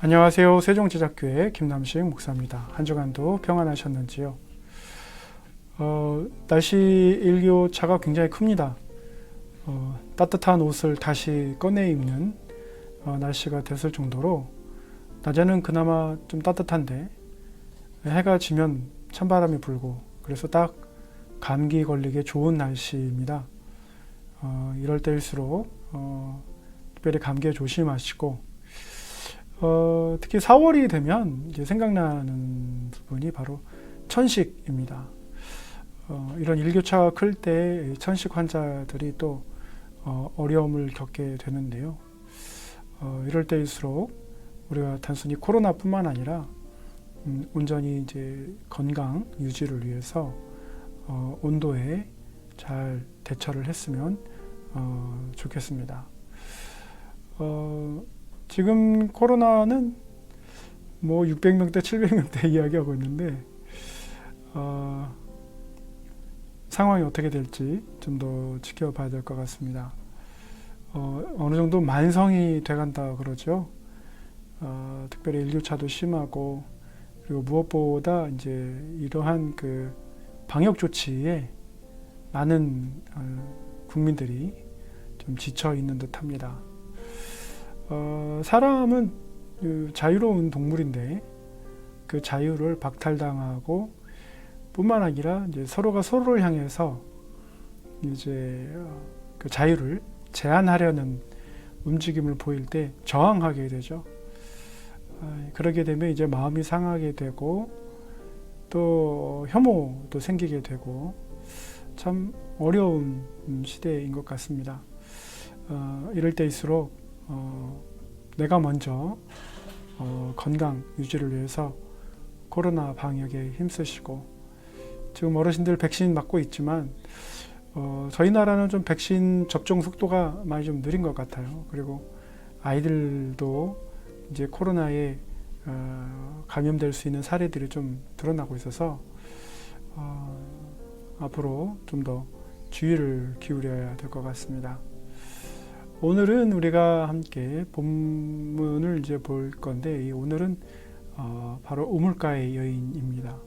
안녕하세요. 세종제작교회 김남식 목사입니다. 한 주간도 평안하셨는지요? 날씨 일교차가 굉장히 큽니다. 따뜻한 옷을 다시 꺼내 입는 날씨가 됐을 정도로 낮에는 그나마 좀 따뜻한데 해가 지면 찬바람이 불고 그래서 딱 감기 걸리기 좋은 날씨입니다. 이럴 때일수록 특별히 감기에 조심하시고 특히 4월이 되면 이제 생각나는 부분이 바로 천식입니다. 이런 일교차가 클 때 천식 환자들이 또 어려움을 겪게 되는데요. 이럴 때일수록 우리가 단순히 코로나뿐만 아니라 온전히 이제 건강 유지를 위해서 온도에 잘 대처를 했으면 좋겠습니다. 지금 코로나는 뭐 600명대, 700명대 이야기하고 있는데 상황이 어떻게 될지 좀 더 지켜봐야 될 것 같습니다. 어느 정도 만성이 돼간다 그러죠. 특별히 일교차도 심하고 그리고 무엇보다 이제 이러한 그 방역 조치에 많은 국민들이 좀 지쳐 있는 듯합니다. 사람은 자유로운 동물인데 그 자유를 박탈당하고 뿐만 아니라 이제 서로가 서로를 향해서 이제 그 자유를 제한하려는 움직임을 보일 때 저항하게 되죠. 그러게 되면 이제 마음이 상하게 되고 또 혐오도 생기게 되고 참 어려운 시대인 것 같습니다. 이럴 때일수록 내가 먼저 건강 유지를 위해서 코로나 방역에 힘쓰시고 지금 어르신들 백신 맞고 있지만 저희 나라는 좀 백신 접종 속도가 많이 좀 느린 것 같아요. 그리고 아이들도 이제 코로나에 감염될 수 있는 사례들이 좀 드러나고 있어서 앞으로 좀 더 주의를 기울여야 될 것 같습니다. 오늘은 우리가 함께 본문을 이제 볼 건데 오늘은 바로 우물가의 여인입니다.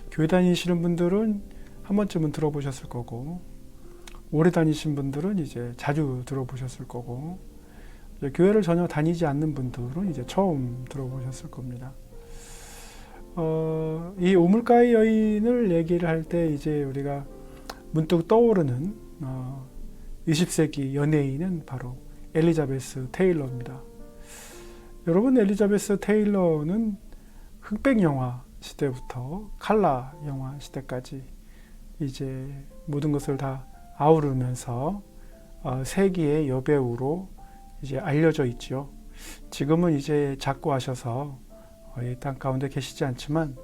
교회 다니시는 분들은 한 번쯤은 들어보셨을 거고 오래 다니신 분들은 이제 자주 들어보셨을 거고 교회를 전혀 다니지 않는 분들은 이제 처음 들어보셨을 겁니다. 이 우물가의 여인을 얘기를 할 때 이제 우리가 문득 떠오르는 20세기 연예인은 바로 엘리자베스 테일러입니다. 여러분, 엘리자베스 테일러는 흑백 영화 시대부터 칼라 영화 시대까지 이제 모든 것을 다 아우르면서 세기의 여배우로 이제 알려져 있죠. 지금은 이제 작고하셔서 이 땅 가운데 계시지 않지만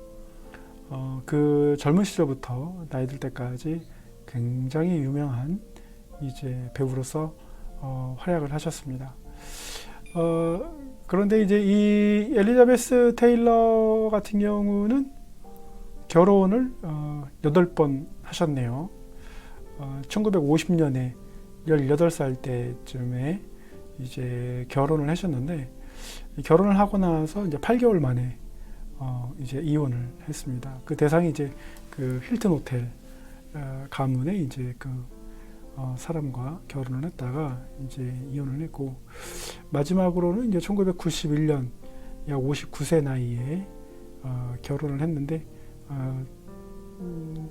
그 젊은 시절부터 나이 들 때까지 굉장히 유명한 이제 배우로서 활약을 하셨습니다. 그런데 이제 이 엘리자베스 테일러 같은 경우는 결혼을 8번 하셨네요. 1950년에 18살 때쯤에 이제 결혼을 하셨는데 결혼을 하고 나서 이제 8개월 만에 이제 이혼을 했습니다. 그 대상이 이제 그 힐튼 호텔 가문의 이제 그 사람과 결혼을 했다가 이제 이혼을 했고 마지막으로는 이제 1991년 약 59세 나이에 결혼을 했는데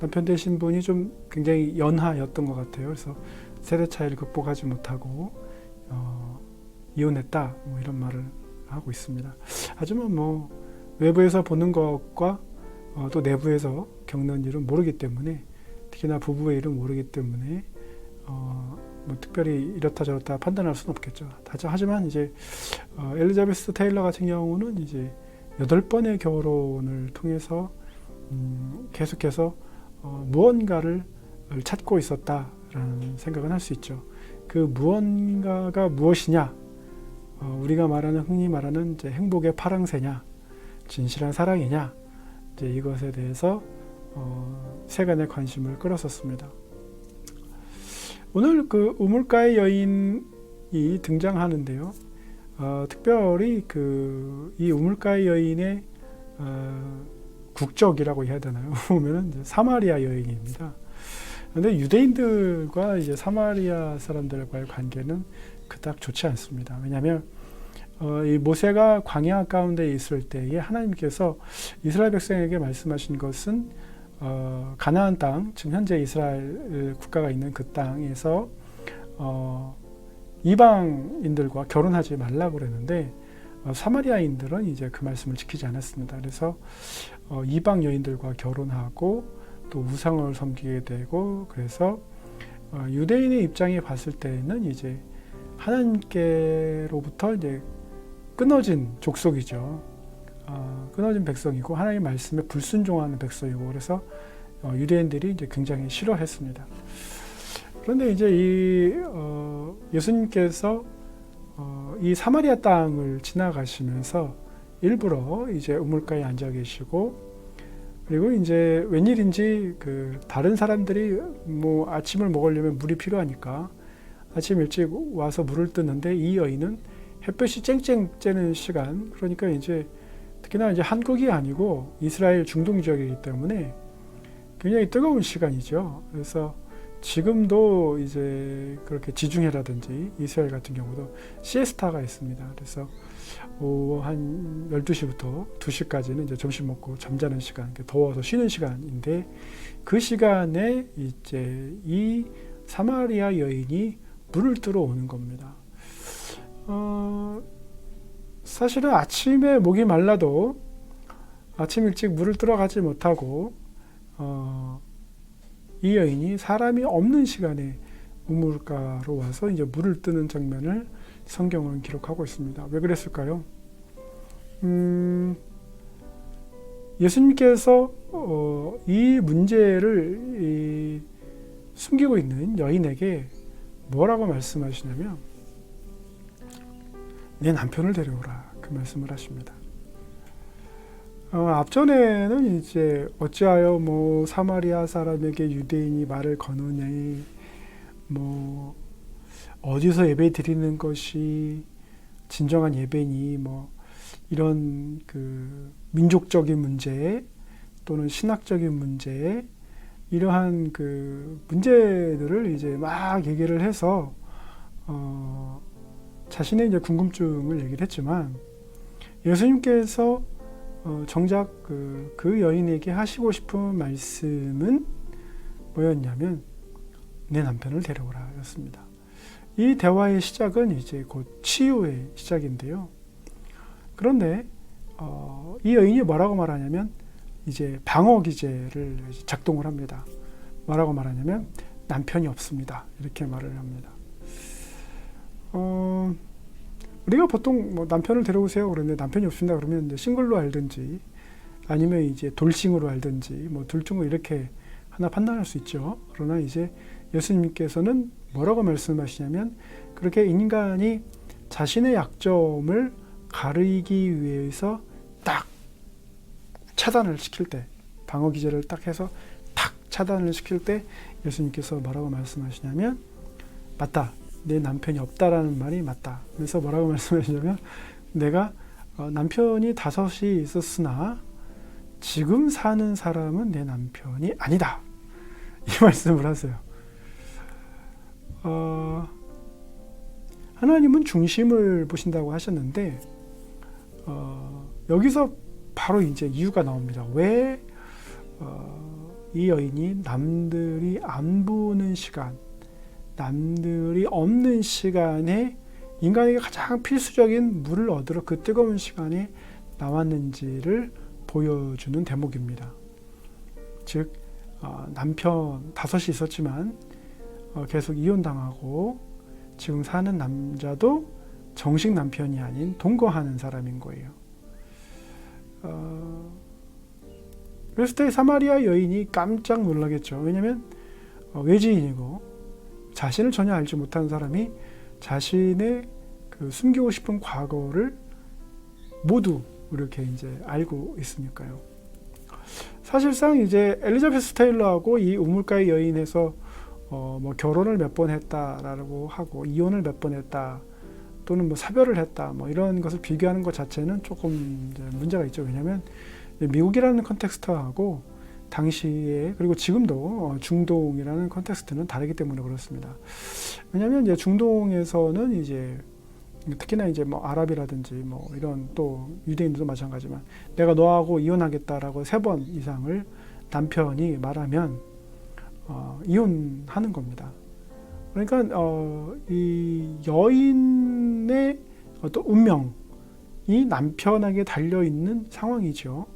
남편 되신 분이 좀 굉장히 연하였던 것 같아요. 그래서 세대 차이를 극복하지 못하고 이혼했다 뭐 이런 말을 하고 있습니다. 하지만 뭐 외부에서 보는 것과 또 내부에서 겪는 일은 모르기 때문에 특히나 부부의 일은 모르기 때문에 뭐 특별히 이렇다 저렇다 판단할 수는 없겠죠. 하지만 이제 엘리자베스 테일러 같은 경우는 이제 8번의 결혼을 통해서 계속해서 무언가를 찾고 있었다라는 생각은 할 수 있죠. 그 무언가가 무엇이냐? 우리가 말하는 흔히 말하는 이제 행복의 파랑새냐, 진실한 사랑이냐? 이제 이것에 대해서 세간의 관심을 끌었었습니다. 오늘 그 우물가의 여인이 등장하는데요. 특별히 이 우물가의 여인의 국적이라고 해야 되나요? 보면은 이제 사마리아 여인입니다. 그런데 유대인들과 이제 사마리아 사람들과의 관계는 그닥 좋지 않습니다. 왜냐하면 이 모세가 광야 가운데 있을 때에 하나님께서 이스라엘 백성에게 말씀하신 것은 가나안 땅, 지금 현재 이스라엘 국가가 있는 그 땅에서 이방인들과 결혼하지 말라고 그랬는데 사마리아인들은 이제 그 말씀을 지키지 않았습니다. 그래서 이방 여인들과 결혼하고 또 우상을 섬기게 되고, 그래서 유대인의 입장에 봤을 때는 이제 하나님께로부터 이제 끊어진 족속이죠. 끊어진 백성이고 하나님의 말씀에 불순종하는 백성이고, 그래서 유대인들이 이제 굉장히 싫어했습니다. 그런데 이제 예수님께서 이 사마리아 땅을 지나가시면서 일부러 이제 우물가에 앉아 계시고, 그리고 이제 웬일인지 다른 사람들이 뭐 아침을 먹으려면 물이 필요하니까 아침 일찍 와서 물을 뜨는데, 이 여인은 햇볕이 쨍쨍 쬐는 시간, 그러니까 이제 특히나 이제 한국이 아니고 이스라엘 중동 지역이기 때문에 굉장히 뜨거운 시간이죠. 그래서 지금도 이제 그렇게 지중해라든지 이스라엘 같은 경우도 시에스타가 있습니다. 그래서 오후 한 12시부터 2시까지는 이제 점심 먹고 잠자는 시간, 더워서 쉬는 시간인데, 그 시간에 이제 이 사마리아 여인이 물을 뜨러 오는 겁니다. 사실은 아침에 목이 말라도 아침 일찍 물을 뜨러 가지 못하고 이 여인이 사람이 없는 시간에 우물가로 와서 이제 물을 뜨는 장면을 성경은 기록하고 있습니다. 왜 그랬을까요? 예수님께서 이 문제를 숨기고 있는 여인에게 뭐라고 말씀하시냐면, 내 남편을 데려오라, 그 말씀을 하십니다. 앞전에는 이제 어찌하여 뭐 사마리아 사람에게 유대인이 말을 거느냐니, 뭐 어디서 예배 드리는 것이 진정한 예배니, 뭐 이런 민족적인 문제 또는 신학적인 문제, 이러한 문제들을 이제 막 얘기를 해서 자신의 이제 궁금증을 얘기를 했지만, 예수님께서 정작 그 여인에게 하시고 싶은 말씀은 뭐였냐면, 내 남편을 데려오라 였습니다. 이 대화의 시작은 이제 곧 치유의 시작인데요. 그런데 이 여인이 뭐라고 말하냐면, 이제 방어 기제를 작동을 합니다. 뭐라고 말하냐면, 남편이 없습니다, 이렇게 말을 합니다. 우리가 보통 뭐 남편을 데려오세요 그러는데 남편이 없습니다 그러면 이제 싱글로 알든지 아니면 이제 돌싱으로 알든지 뭐 둘 중 이렇게 하나 판단할 수 있죠. 그러나 이제 예수님께서는 뭐라고 말씀하시냐면, 그렇게 인간이 자신의 약점을 가리기 위해서 딱 차단을 시킬 때, 방어 기제를 딱 해서 탁 차단을 시킬 때 예수님께서 뭐라고 말씀하시냐면, 맞다, 내 남편이 없다라는 말이 맞다. 그래서 뭐라고 말씀하시냐면, 내가 남편이 5이 있었으나 지금 사는 사람은 내 남편이 아니다, 이 말씀을 하세요. 하나님은 중심을 보신다고 하셨는데, 여기서 바로 이제 이유가 나옵니다. 왜 이 여인이 남들이 안 보는 시간, 남들이 없는 시간에 인간에게 가장 필수적인 물을 얻으러 그 뜨거운 시간에 나왔는지를 보여주는 대목입니다. 즉 남편 5이 있었지만 계속 이혼당하고 지금 사는 남자도 정식 남편이 아닌 동거하는 사람인 거예요. 그랬을 때 사마리아 여인이 깜짝 놀라겠죠. 왜냐하면 외지인이고 자신을 전혀 알지 못하는 사람이 자신의 숨기고 싶은 과거를 모두 이렇게 이제 알고 있으니까요. 사실상 이제 엘리자베스 테일러하고 이 우물가의 여인에서 뭐 결혼을 몇 번 했다라고 하고 이혼을 몇 번 했다, 또는 뭐 사별을 했다 뭐 이런 것을 비교하는 것 자체는 조금 이제 문제가 있죠. 왜냐하면 미국이라는 컨텍스트하고 당시에 그리고 지금도 중동이라는 컨텍스트는 다르기 때문에 그렇습니다. 왜냐하면 이제 중동에서는 이제 특히나 이제 뭐 아랍이라든지 뭐 이런 또 유대인들도 마찬가지지만 내가 너하고 이혼하겠다라고 3번 이상을 남편이 말하면 이혼하는 겁니다. 그러니까 이 여인의 어떤 운명이 남편에게 달려 있는 상황이죠.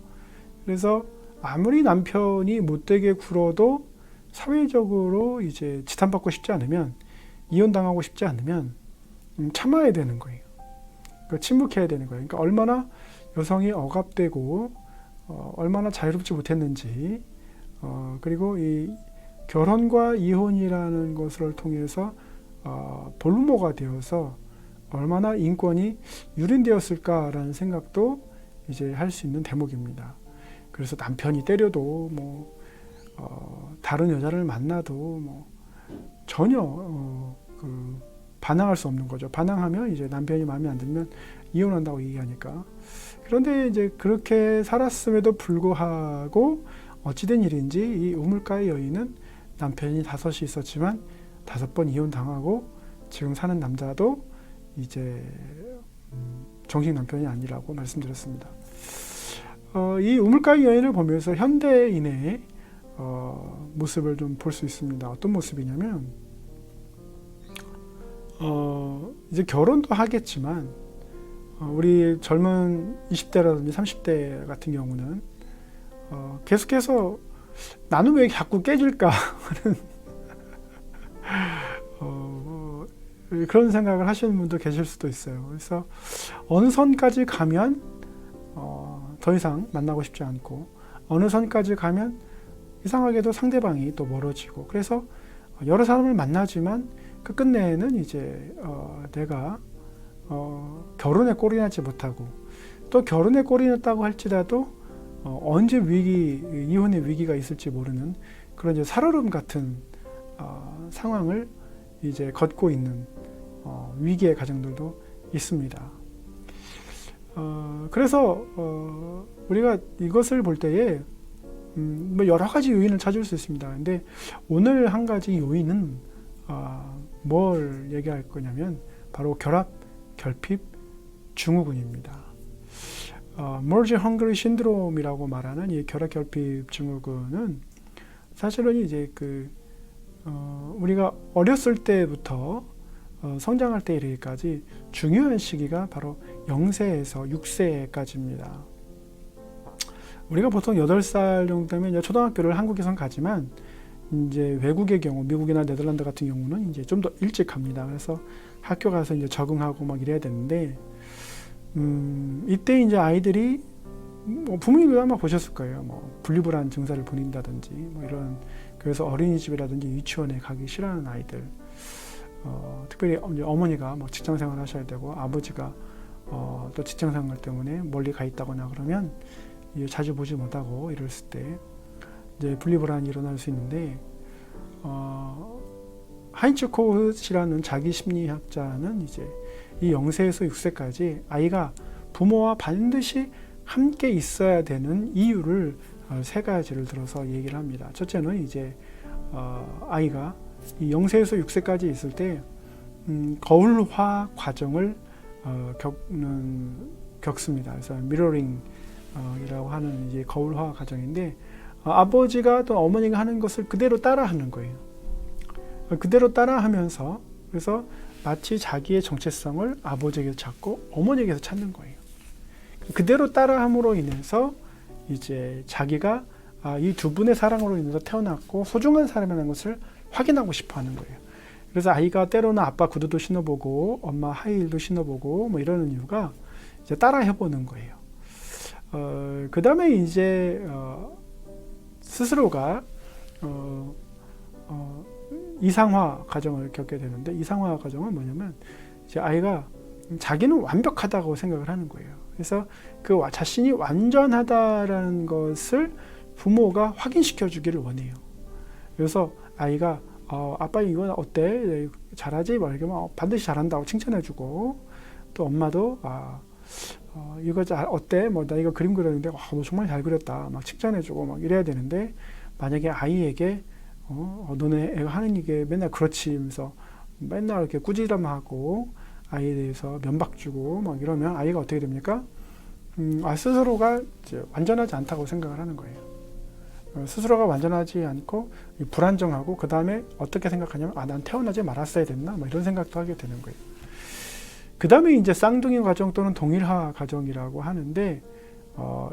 그래서 아무리 남편이 못되게 굴어도 사회적으로 이제 지탄받고 싶지 않으면 이혼당하고 싶지 않으면 참아야 되는 거예요. 그러니까 침묵해야 되는 거예요. 그러니까 얼마나 여성이 억압되고 얼마나 자유롭지 못했는지 그리고 이 결혼과 이혼이라는 것을 통해서 볼모가 되어서 얼마나 인권이 유린되었을까라는 생각도 이제 할 수 있는 대목입니다. 그래서 남편이 때려도 뭐 다른 여자를 만나도 뭐 전혀 반항할 수 없는 거죠. 반항하면 이제 남편이 마음에 안 들면 이혼한다고 얘기하니까. 그런데 이제 그렇게 살았음에도 불구하고 어찌된 일인지 이 우물가의 여인은 남편이 5이 있었지만 5번 이혼당하고 지금 사는 남자도 이제 정식 남편이 아니라고 말씀드렸습니다. 이 우물가의 여인을 보면서 현대인의 모습을 좀 볼 수 있습니다. 어떤 모습이냐면 이제 결혼도 하겠지만 우리 젊은 20대라든지 30대 같은 경우는 계속해서 나는 왜 자꾸 깨질까 하는 그런 생각을 하시는 분도 계실 수도 있어요. 그래서 어느 선까지 가면 더 이상 만나고 싶지 않고 어느 선까지 가면 이상하게도 상대방이 또 멀어지고 그래서 여러 사람을 만나지만 그 끝내는 이제 내가 결혼에 꼴이 나지 못하고 또 결혼에 꼴이 났다고 할지라도 언제 이혼의 위기가 있을지 모르는 그런 이제 살얼음 같은 상황을 이제 걷고 있는 위기의 가정들도 있습니다. 그래서 우리가 이것을 볼 때에 뭐 여러 가지 요인을 찾을 수 있습니다. 근데 오늘 한 가지 요인은 뭘 얘기할 거냐면 바로 결합, 결핍, 증후군입니다. Merge Hungry Syndrome이라고 말하는 이 결합, 결핍, 증후군은 사실은 이제 우리가 어렸을 때부터 성장할 때 이르기까지 중요한 시기가 바로 0세에서 6세까지입니다. 우리가 보통 8살 정도 되면 이제 초등학교를 한국에선 가지만 이제 외국의 경우, 미국이나 네덜란드 같은 경우는 이제 좀 더 일찍 갑니다. 그래서 학교 가서 이제 적응하고 막 이래야 되는데, 이때 이제 아이들이 뭐 부모님도 아마 보셨을 거예요. 뭐 분리불안 증사를 보인다든지, 뭐 이런 그래서 어린이집이라든지 유치원에 가기 싫어하는 아이들, 특별히 이제 어머니가 뭐 직장생활 하셔야 되고 아버지가 또 직장생활 때문에 멀리 가 있다거나 그러면 자주 보지 못하고 이랬을 때 이제 분리불안이 일어날 수 있는데 하인츠 코흐트라는 자기 심리학자는 이제 이 0세에서 6세까지 아이가 부모와 반드시 함께 있어야 되는 이유를 3가지를 들어서 얘기를 합니다. 첫째는 이제 아이가 이 0세에서 6세까지 있을 때 거울화 과정을 겪습니다. 그래서 미러링이라고 하는 이제 거울화 과정인데 아버지가 또 어머니가 하는 것을 그대로 따라하는 거예요. 그대로 따라하면서 그래서 마치 자기의 정체성을 아버지에게서 찾고 어머니에게서 찾는 거예요. 그대로 따라함으로 인해서 이제 자기가 이 두 분의 사랑으로 인해서 태어났고 소중한 사람이라는 것을 확인하고 싶어 하는 거예요. 그래서 아이가 때로는 아빠 구두도 신어보고 엄마 하이힐도 신어보고 뭐 이러는 이유가 이제 따라 해보는 거예요. 그 다음에 이제 스스로가 이상화 과정을 겪게 되는데 이상화 과정은 뭐냐면 이제 아이가 자기는 완벽하다고 생각을 하는 거예요. 그래서 그 자신이 완전하다라는 것을 부모가 확인시켜 주기를 원해요. 그래서 아이가 아빠 이건 어때? 잘하지? 막 이러면 반드시 잘한다고 칭찬해 주고 또 엄마도 이거 어때? 뭐 나 이거 그림 그렸는데 너 정말 잘 그렸다. 막 칭찬해주고 막 이래야 되는데 만약에 아이에게 너네 애가 하는 이게 맨날 그렇지 하면서 맨날 이렇게 꾸지람하고 아이에 대해서 면박 주고 막 이러면 아이가 어떻게 됩니까? 스스로가 이제 완전하지 않다고 생각을 하는 거예요. 스스로가 완전하지 않고 불안정하고 그 다음에 어떻게 생각하냐면 난 태어나지 말았어야 됐나? 뭐 이런 생각도 하게 되는 거예요. 그 다음에 이제 쌍둥이 가정 또는 동일화 가정이라고 하는데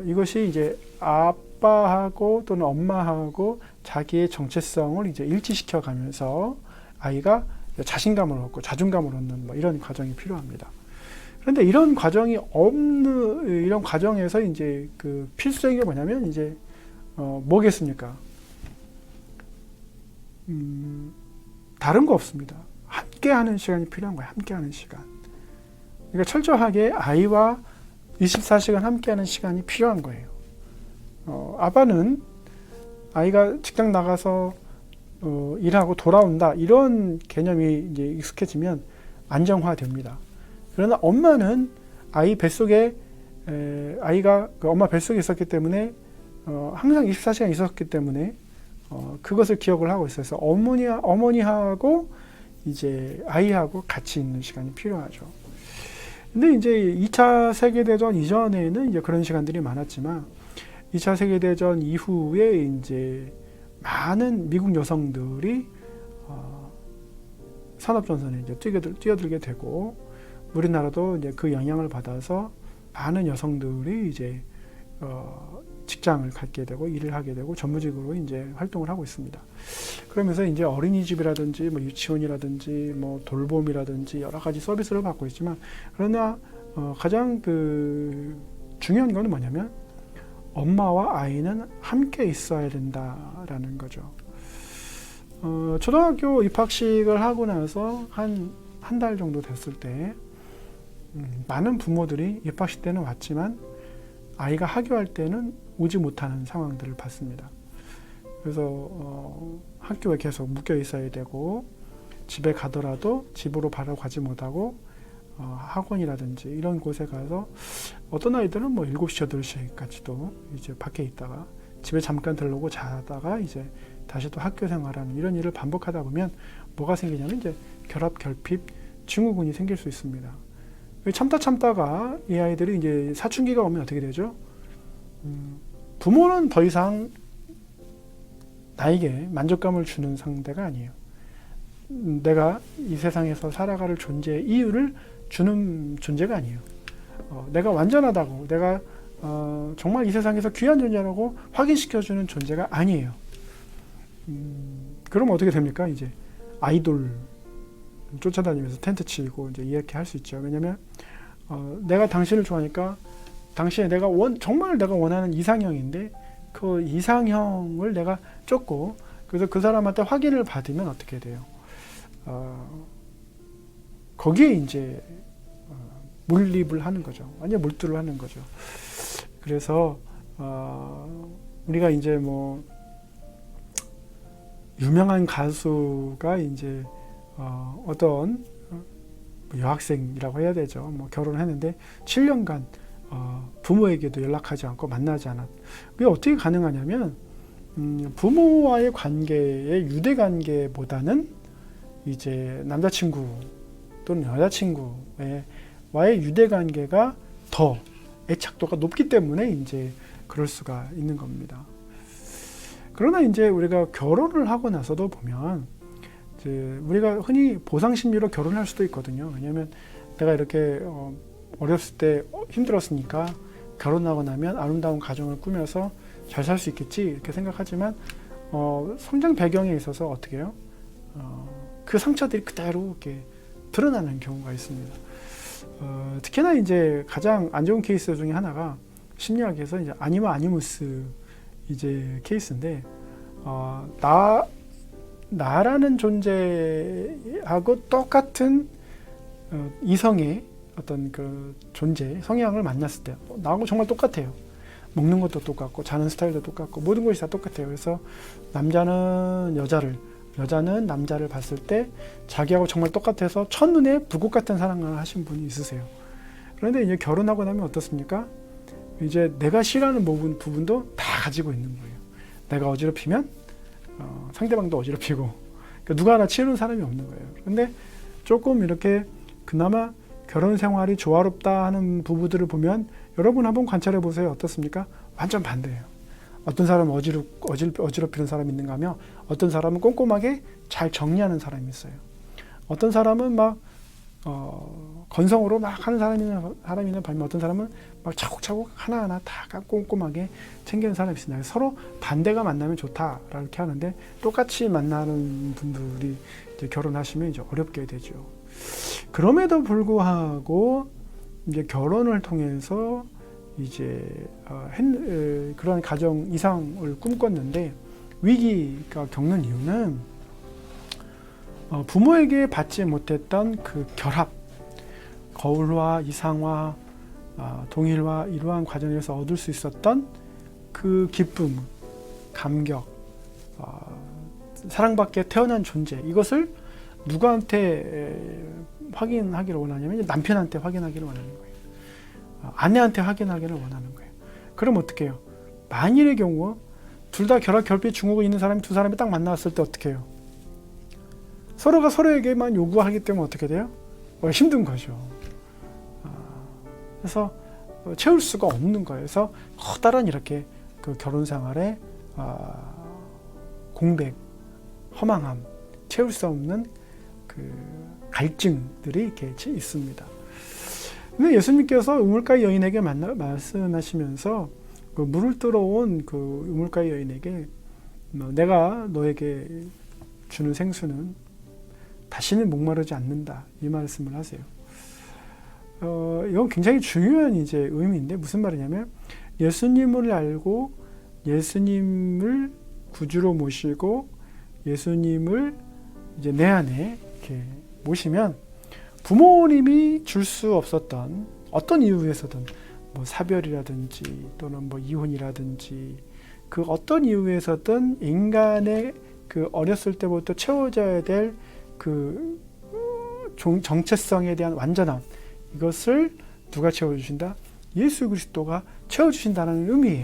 이것이 이제 아빠하고 또는 엄마하고 자기의 정체성을 이제 일치시켜 가면서 아이가 자신감을 얻고 자존감을 얻는 뭐 이런 과정이 필요합니다. 그런데 이런 과정이 없는 이런 과정에서 이제 그 필수적인 게 뭐냐면 이제 뭐겠습니까? 다른 거 없습니다. 함께하는 시간이 필요한 거예요. 함께하는 시간. 그러니까 철저하게 아이와 24시간 함께하는 시간이 필요한 거예요. 아빠는 아이가 직장 나가서 일하고 돌아온다 이런 개념이 이제 익숙해지면 안정화됩니다. 그러나 엄마는 아이 뱃속에 아이가 그 엄마 뱃속에 있었기 때문에 항상 24시간 있었기 때문에 그것을 기억을 하고 있어서 어머니하고 이제 아이하고 같이 있는 시간이 필요하죠. 근데 이제 2차 세계대전 이전에는 이제 그런 시간들이 많았지만 2차 세계대전 이후에 이제 많은 미국 여성들이 산업전선에 이제 뛰어들게 되고 우리나라도 이제 그 영향을 받아서 많은 여성들이 이제 직장을 갖게 되고 일을 하게 되고 전무직으로 이제 활동을 하고 있습니다. 그러면서 이제 어린이집이라든지 뭐 유치원이라든지 뭐 돌봄이라든지 여러 가지 서비스를 받고 있지만 그러나 가장 그 중요한 거는 뭐냐면 엄마와 아이는 함께 있어야 된다라는 거죠. 초등학교 입학식을 하고 나서 한 달 정도 됐을 때 많은 부모들이 입학식 때는 왔지만 아이가 하교할 때는 오지 못하는 상황들을 봤습니다. 그래서 학교에 계속 묶여 있어야 되고 집에 가더라도 집으로 바로 가지 못하고 학원이라든지 이런 곳에 가서 어떤 아이들은 뭐 7시, 8시까지도 이제 밖에 있다가 집에 잠깐 들르고 자다가 이제 다시 또 학교 생활하는 이런 일을 반복하다 보면 뭐가 생기냐면 이제 결합, 결핍, 증후군이 생길 수 있습니다. 참다가 이 아이들이 이제 사춘기가 오면 어떻게 되죠? 부모는 더 이상 나에게 만족감을 주는 상대가 아니에요. 내가 이 세상에서 살아갈 존재의 이유를 주는 존재가 아니에요. 내가 완전하다고, 내가 정말 이 세상에서 귀한 존재라고 확인시켜주는 존재가 아니에요. 그럼 어떻게 됩니까? 이제 아이돌 쫓아다니면서 텐트 치고 이제 이렇게 할 수 있죠. 왜냐면 내가 당신을 좋아하니까 당신이 정말 내가 원하는 이상형인데 그 이상형을 내가 쫓고 그래서 그 사람한테 확인을 받으면 어떻게 돼요? 거기에 이제 몰입을 하는 거죠. 완전 몰두를 하는 거죠. 그래서 우리가 이제 뭐 유명한 가수가 이제 어떤 여학생이라고 해야 되죠. 뭐 결혼을 했는데 7년간 부모에게도 연락하지 않고 만나지 않았. 그게 어떻게 가능하냐면 부모와의 관계의 유대 관계보다는 이제 남자친구 또는 여자친구와의 유대 관계가 더 애착도가 높기 때문에 이제 그럴 수가 있는 겁니다. 그러나 이제 우리가 결혼을 하고 나서도 보면 이제 우리가 흔히 보상 심리로 결혼할 수도 있거든요. 왜냐하면 내가 이렇게 어렸을 때 힘들었으니까 결혼하고 나면 아름다운 가정을 꾸며서 잘 살 수 있겠지 이렇게 생각하지만 성장 배경에 있어서 어떻게 해요? 그 상처들이 그대로 이렇게 드러나는 경우가 있습니다. 특히나 이제 가장 안 좋은 케이스 중에 하나가 심리학에서 이제 아니마 아니무스 이제 케이스인데 나라는 존재하고 똑같은 이성의 어떤 그 존재 성향을 만났을 때 나하고 정말 똑같아요. 먹는 것도 똑같고 자는 스타일도 똑같고 모든 것이 다 똑같아요. 그래서 남자는 여자는 남자를 봤을 때 자기하고 정말 똑같아서 첫눈에 불꽃 같은 사랑을 하신 분이 있으세요. 그런데 이제 결혼하고 나면 어떻습니까? 이제 내가 싫어하는 부분도 다 가지고 있는 거예요. 내가 어지럽히면 상대방도 어지럽히고, 그러니까 누가 하나 치우는 사람이 없는 거예요. 근데 조금 이렇게 그나마 결혼 생활이 조화롭다 하는 부부들을 보면 여러분 한번 관찰해 보세요. 어떻습니까? 완전 반대예요. 어떤 사람은 어지럽히는 사람이 있는가 하면 어떤 사람은 꼼꼼하게 잘 정리하는 사람이 있어요. 어떤 사람은 막 건성으로 막 하는 사람이나 반면 어떤 사람은 막 차곡차곡 하나하나 다 꼼꼼하게 챙기는 사람이 있습니다. 서로 반대가 만나면 좋다 이렇게 하는데 똑같이 만나는 분들이 이제 결혼하시면 이제 어렵게 되죠. 그럼에도 불구하고 이제 결혼을 통해서 이제 그런 가정 이상을 꿈꿨는데 위기가 겪는 이유는 부모에게 받지 못했던 그 결합, 거울화, 이상화, 동일화 이러한 과정에서 얻을 수 있었던 그 기쁨, 감격, 사랑받게 태어난 존재, 이것을 누구한테 확인하기를 원하냐면 남편한테 확인하기를 원하는 거예요. 아내한테 확인하기를 원하는 거예요. 그럼 어떻게 해요? 만일의 경우 둘 다 결합, 결핍 증후군 있는 사람이 두 사람이 딱 만났을 때 어떻게 해요? 서로가 서로에게만 요구하기 때문에 어떻게 돼요? 힘든 거죠. 그래서 채울 수가 없는 거예요. 그래서 커다란 이렇게 그 결혼 생활에 공백, 허망함, 채울 수 없는 그 갈증들이 이렇게 있습니다. 근데 예수님께서 우물가의 여인에게 말씀하시면서 그 물을 들어온 그 우물가의 여인에게 내가 너에게 주는 생수는 다시는 목마르지 않는다, 이 말씀을 하세요. 이건 굉장히 중요한 이제 의미인데 무슨 말이냐면 예수님을 알고 예수님을 구주로 모시고 예수님을 이제 내 안에 이렇게 모시면 부모님이 줄 수 없었던 어떤 이유에서든 뭐 사별이라든지 또는 뭐 이혼이라든지 그 어떤 이유에서든 인간의 그 어렸을 때부터 채워져야 될 그 정체성에 대한 완전함, 이것을 누가 채워주신다? 예수 그리스도가 채워주신다는 의미예요.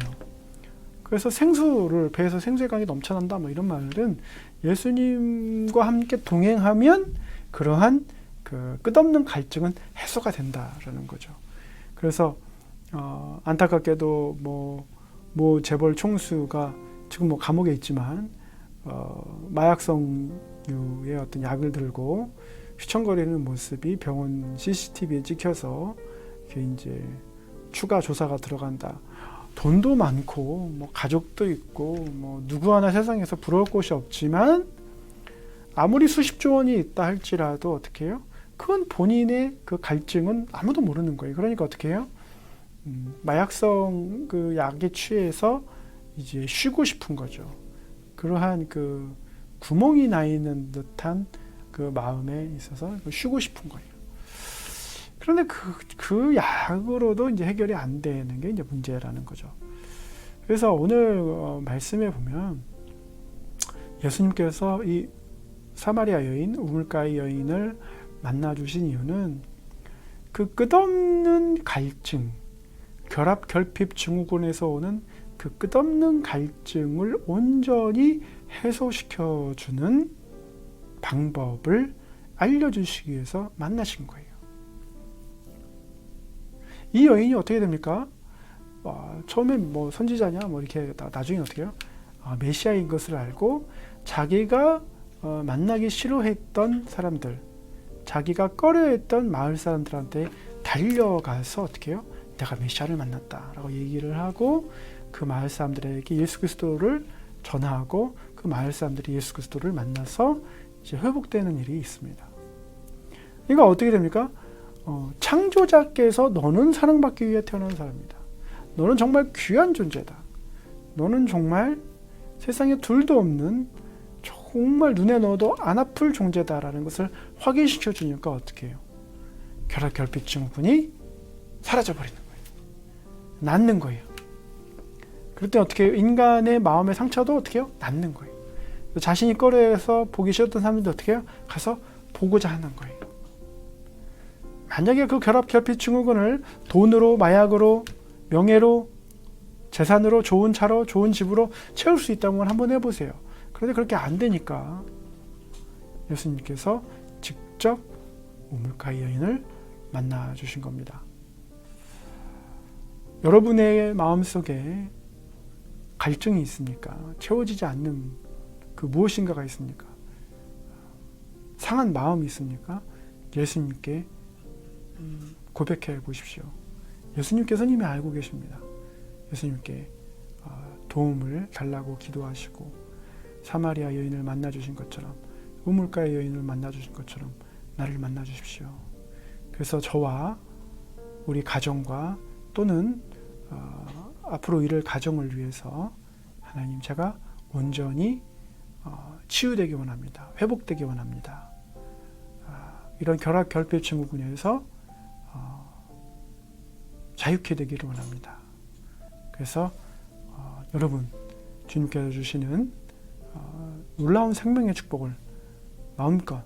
그래서 생수를 배에서 생수의 강이 넘쳐난다 뭐 이런 말은 예수님과 함께 동행하면 그러한 그 끝없는 갈증은 해소가 된다라는 거죠. 그래서 안타깝게도 뭐 재벌 총수가 지금 뭐 감옥에 있지만 마약성류의 어떤 약을 들고 휘청거리는 모습이 병원 CCTV에 찍혀서 이게 이제 추가 조사가 들어간다. 돈도 많고 뭐 가족도 있고 뭐 누구 하나 세상에서 부러울 곳이 없지만 아무리 수십조 원이 있다 할지라도 어떻게 해요? 그건 본인의 그 갈증은 아무도 모르는 거예요. 그러니까 어떻게 해요? 마약성 그 약에 취해서 이제 쉬고 싶은 거죠. 그러한 그 구멍이 나 있는 듯한 그 마음에 있어서 쉬고 싶은 거예요. 그런데 그 약으로도 이제 해결이 안 되는 게 이제 문제라는 거죠. 그래서 오늘 말씀에 보면 예수님께서 이 사마리아 여인, 우물가의 여인을 만나 주신 이유는 그 끝없는 갈증, 결합, 결핍, 증후군에서 오는 그 끝없는 갈증을 온전히 해소시켜주는 방법을 알려주시기 위해서 만나신 거예요. 이 여인이 어떻게 됩니까? 처음엔 뭐 선지자냐 뭐 이렇게 나중에 어떻게 해요? 메시아인 것을 알고 자기가 만나기 싫어했던 사람들, 자기가 꺼려했던 마을 사람들한테 달려가서 어떻게 해요? 내가 메시아를 만났다라고 얘기를 하고 그 마을 사람들에게 예수 그리스도를 전하고 그 마을 사람들이 예수 그리스도를 만나서 이제 회복되는 일이 있습니다. 이거 어떻게 됩니까? 창조자께서 너는 사랑받기 위해 태어난 사람이다. 너는 정말 귀한 존재다. 너는 정말 세상에 둘도 없는 정말 눈에 넣어도 안 아플 존재다라는 것을 확인시켜 주니까 어떻게 해요? 결합, 결핍 증후군이 사라져버리는 거예요. 낫는 거예요. 그럴 때 어떻게 해요? 인간의 마음의 상처도 어떻게 해요? 낫는 거예요. 자신이 꺼려해서 보기 싫었던 사람들도 어떻게 해요? 가서 보고자 하는 거예요. 만약에 그 결합결핍 증후군을 돈으로, 마약으로, 명예로, 재산으로, 좋은 차로, 좋은 집으로 채울 수 있다면 한번 해보세요. 그런데 그렇게 안 되니까 예수님께서 직접 우물가의 여인을 만나 주신 겁니다. 여러분의 마음속에 갈증이 있습니까? 채워지지 않는 그 무엇인가가 있습니까? 상한 마음이 있습니까? 예수님께 고백해 보십시오. 예수님께서는 이미 알고 계십니다. 예수님께 도움을 달라고 기도하시고 사마리아 여인을 만나 주신 것처럼 우물가의 여인을 만나 주신 것처럼 나를 만나 주십시오. 그래서 저와 우리 가정과 또는 앞으로 이룰 가정을 위해서 하나님 제가 온전히 치유되기 원합니다. 회복되기 원합니다. 이런 결합결핍 증후군에서 자유케 되기를 원합니다. 그래서 여러분 주님께서 주시는 놀라운 생명의 축복을 마음껏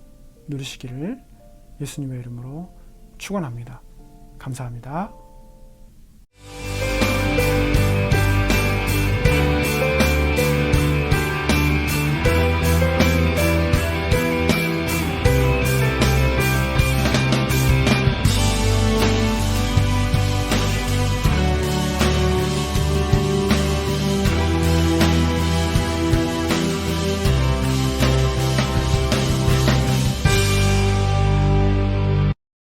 누리시기를 예수님의 이름으로 축원합니다. 감사합니다.